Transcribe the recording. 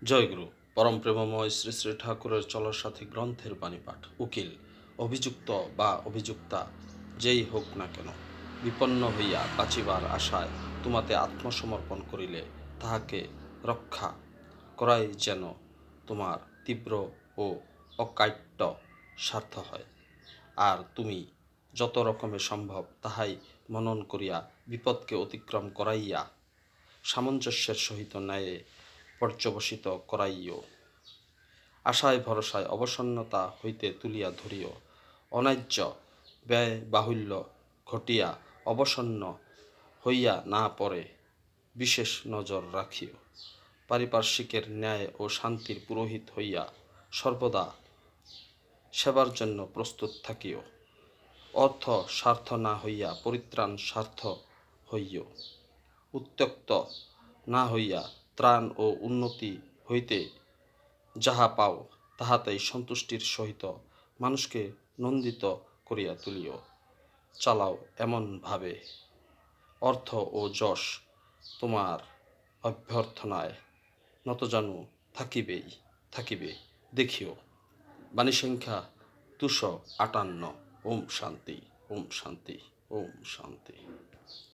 জয়গুরু পরম প্রেমময় শ্রী শ্রী ঠাকুরের চলার সাথী গ্রন্থের বাণী পাঠ। উকিল অভিযুক্ত বা অভিযুক্তা যেই হোক না কেন, বিপন্ন হইয়া বাঁচিবার আশায় তোমাতে আত্মসমর্পণ করিলে তাহাকে রক্ষা করাই যেন তোমার তীব্র ও অকাট্য স্বার্থ হয়। আর তুমি যত রকমে সম্ভব তাহাই মনন করিয়া বিপদকে অতিক্রম করাইয়া সামঞ্জস্যের সহিত ন্যায়ে পর্যবসিত করাইও। আশায় ভরসায় অবসন্নতা হইতে তুলিয়া ধরিও। অন্যায্য ব্যয় বাহুল্য ঘটিয়া অবসন্ন হইয়া না পড়ে বিশেষ নজর রাখিও। পারিপার্শ্বিকের ন্যায় ও শান্তির পুরোহিত হইয়া সর্বদা সেবার জন্য প্রস্তুত থাকিও। অর্থ স্বার্থ না হইয়া পরিত্রাণ স্বার্থ হইও। উত্যক্ত না হইয়া ত্রাণ ও উন্নতি হইতে যাহা পাও তাহাতেই সন্তুষ্টির সহিত মানুষকে নন্দিত করিয়া তুলিও। চালাও এমনভাবে অর্থ ও যশ তোমার অভ্যর্থনায় নতজানু থাকিবে দেখিও। বাণী সংখ্যা 258। ওম শান্তি, ওম শান্তি, ওম শান্তি।